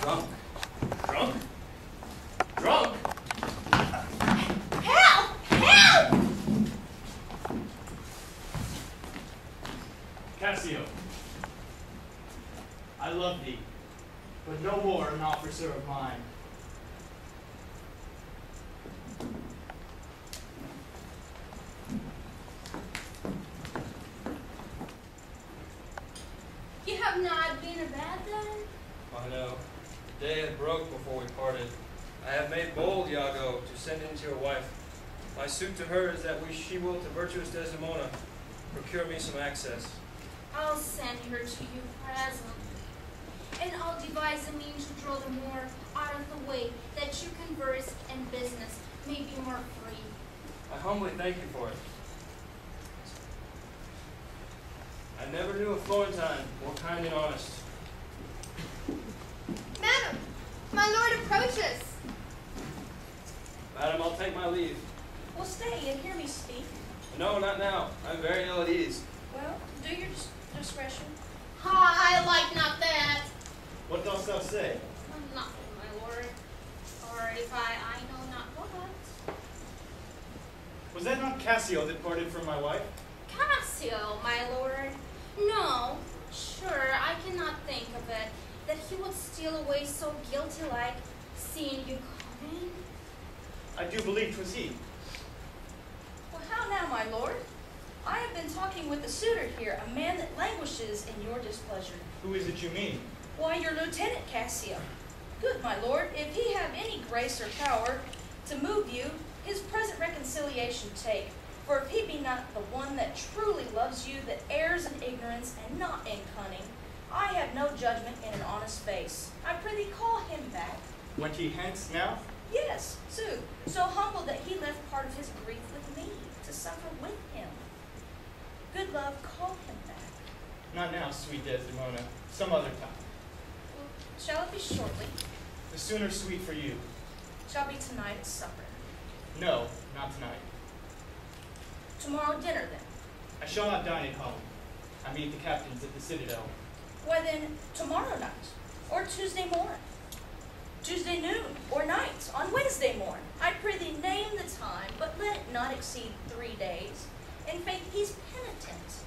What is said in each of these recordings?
Drunk. Drunk? Drunk? Help! Help! Cassio, I love thee, but no more an officer of mine. You have not been a bad then? I know. The day had broke before we parted. I have made bold, Iago, to send in to your wife. My suit to her is that she will to virtuous Desdemona procure me some access. I'll send her to you presently, and I'll devise a means to draw the Moor out of the way, that your converse and business may be more free. I humbly thank you for it. I never knew a Florentine more kind and honest. Madam, my lord approaches. Madam, I'll take my leave. Well, stay and hear me speak. No, not now. I'm very ill at ease. Well, do your discretion. I like not that. What dost thou say? Nothing, my lord. Or if I know not what. Was that not Cassio that parted from my wife? Cassio, my lord. No, sure, I cannot think of it, that he would steal away so guilty-like, seeing you coming. I do believe 'twas he. Well, how now, my lord? I have been talking with the suitor here, a man that languishes in your displeasure. Who is it you mean? Why, your lieutenant Cassio. Good, my lord, if he have any grace or power to move you, his present reconciliation take. For if he be not the one that truly loves you, that errs in ignorance and not in cunning, I have no judgment in an honest face. I prithee call him back. Went he hence now? Yes, sooth, so humble that he left part of his grief with me, to suffer with him. Good love, call him back. Not now, sweet Desdemona. Some other time. Well, shall it be shortly? The sooner sweet for you. Shall be tonight at supper. No, not tonight. Tomorrow dinner, then. I shall not dine at home. I meet the captains at the Citadel. Why then, tomorrow night, or Tuesday morn, Tuesday noon, or night, on Wednesday morn. I prithee name the time, but let it not exceed 3 days. In faith, he's penitent.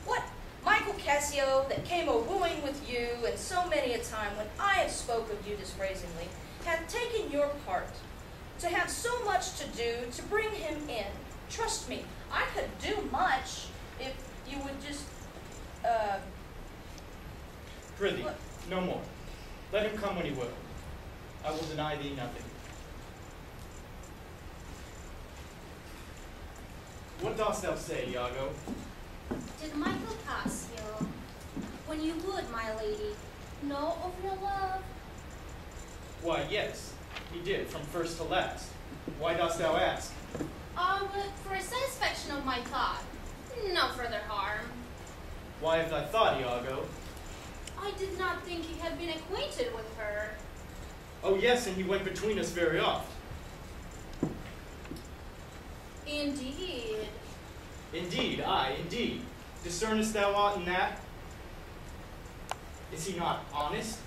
What, Michael Cassio, that came a-wooing with you, and so many a time when I have spoke of you dispraisingly, hath taken your part, to have so much to do, to bring him in. Trust me, I could do much if you would just, Prithee, no more. Let him come when he will. I will deny thee nothing. What dost thou say, Iago? Did Michael Cassio, when you would, my lady, know of your love? Why, yes, he did, from first to last. Why dost thou ask? But for a satisfaction of my thought, no further harm. Why have thy thought, Iago? I did not think you had been acquainted with her. Oh yes, and he went between us very oft. Indeed. Indeed, aye, indeed. Discernest thou aught in that? Is he not honest?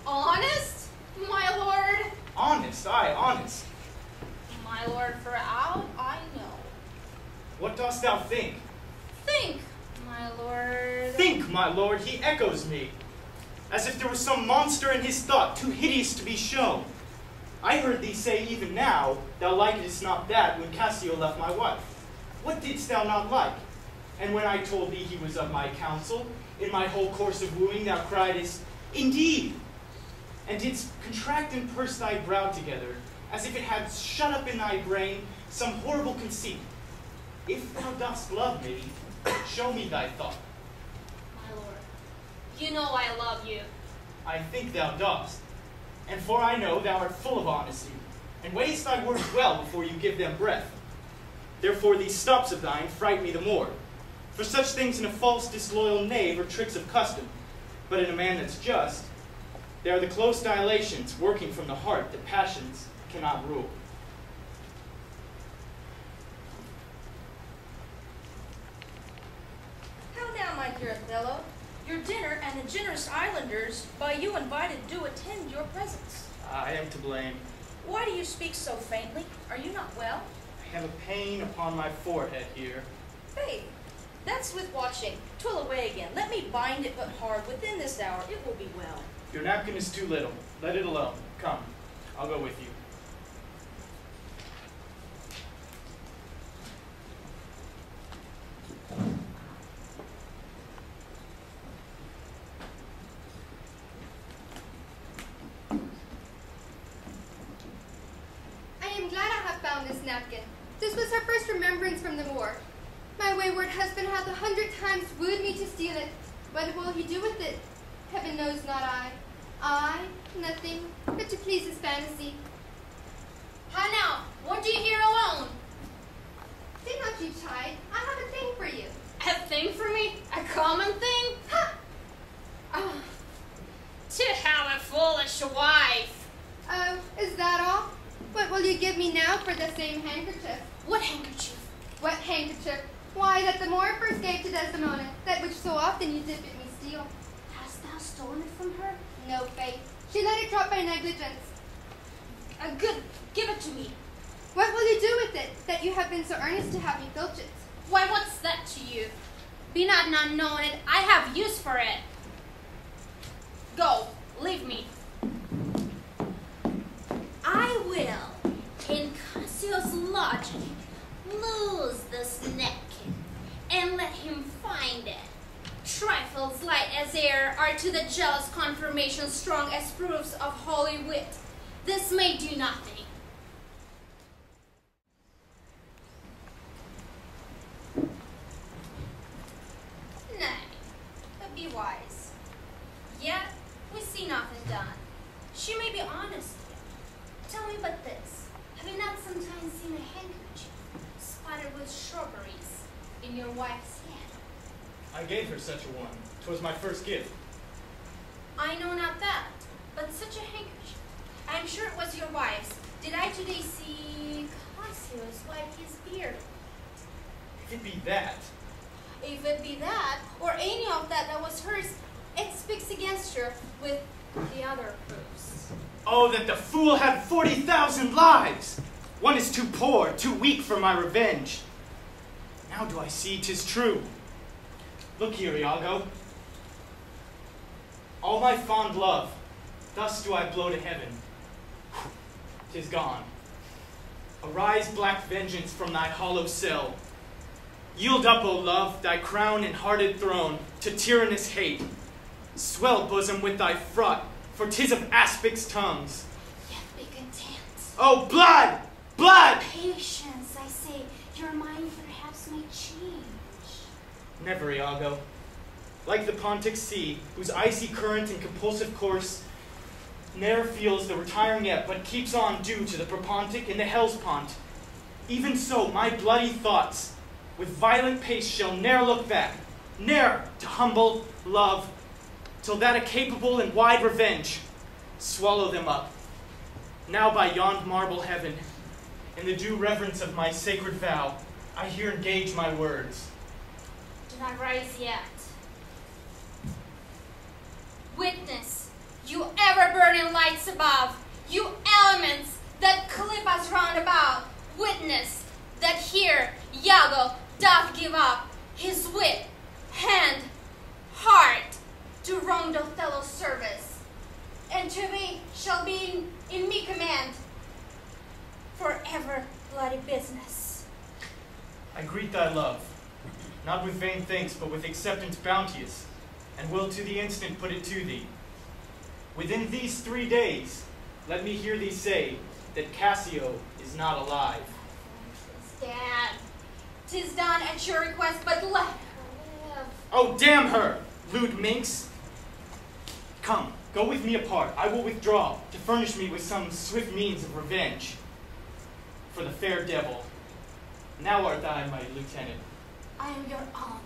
Honest, my lord? Honest, aye, honest. My lord, for aught I know. What dost thou think? Think, my lord. Think, my lord, he echoes me, as if there was some monster in his thought, too hideous to be shown. I heard thee say even now, thou likedest not that when Cassio left my wife. What didst thou not like? And when I told thee he was of my counsel, in my whole course of wooing thou criedest, Indeed! And didst contract and purse thy brow together, as if it had shut up in thy brain some horrible conceit. If thou dost love me, show me thy thought. My lord, you know I love you. I think thou dost. And for I know thou art full of honesty, and weighest thy words well before you give them breath. Therefore these stops of thine fright me the more. For such things in a false, disloyal knave are tricks of custom, but in a man that's just, they are the close dilations working from the heart that passions cannot rule. How now, my dear Othello? your dinner, and the generous islanders by you invited do attend your presence. I am to blame. Why do you speak so faintly? Are you not well? I have a pain upon my forehead here. Faith, that's with watching. 'Twill away again. Let me bind it but hard. Within this hour it will be well. Your napkin is too little. Let it alone. Come, I'll go with you. I am glad I have found this napkin. This was her first remembrance from the war. My wayward husband hath 100 times wooed me to steal it. What will he do with it? Heaven knows, not I. I, nothing, but to please his fantasy. How now? What do you here alone? Did not you chide? I have a thing for you. A thing for me? A common thing? Ha! Oh, to have a foolish wife. Oh, is that all? What will you give me now for the same handkerchief? What handkerchief? What handkerchief? Why, that the Moor first gave to Desdemona, that which so often you did bid me steal. Hast thou stolen it from her? No, Faith. She let it drop by negligence. Good. Give it to me. What will you do with it, that you have been so earnest to have me filch it? Why, what's that to you? Be not known it. I have use for it. Go. Leave me. I will, in Cassio's lodging, lose this napkin, and let him find it. Trifles light as air are to the jealous confirmation strong as proofs of holy wit. This may do nothing. Nay, but be wise. Yet we see nothing done. She may be honest yet. Tell me but this, have you not sometimes seen a handkerchief spotted with strawberries in your wife's hand? I gave her such a one. 'Twas my first gift. I know not that, but such a handkerchief. I am sure it was your wife's. Did I today see Cassius wipe his beard? If it be that, If it be that, or any of that was hers, it speaks against her with the other proofs. oh, that the fool had 40,000 lives! One is too poor, too weak for my revenge. Now do I see 'tis true. Look here, Iago. All my fond love, thus do I blow to heaven. 'Tis gone. Arise, black vengeance, from thy hollow cell. Yield up, O love, thy crown and hearted throne to tyrannous hate. Swell bosom with thy fraught, for 'tis of aspics' tongues. Yet be content. Oh, blood! Blood! Patience, I say, your mind perhaps may change. Never, Iago. Like the Pontic Sea, whose icy current and compulsive course ne'er feels the retiring ebb, but keeps on due to the Propontic and the Hellespont, even so my bloody thoughts with violent pace shall ne'er look back, ne'er to humble love, till that a capable and wide revenge swallow them up. Now by yond marble heaven, in the due reverence of my sacred vow, I here engage my words. Do not rise yet. Witness, you ever-burning lights above, you elements that clip us round about. Witness that here Iago doth give up his wit, hand, heart to wronged Othello's service, and to me shall be in me command forever bloody business. I greet thy love, not with vain thanks, but with acceptance bounteous, and will to the instant put it to thee. Within these 3 days, let me hear thee say that Cassio is not alive. Dad, 'tis done at your request, but let her live. Oh, damn her, lewd minx! Come, go with me apart. I will withdraw to furnish me with some swift means of revenge for the fair devil. Now art thou my lieutenant. I am your own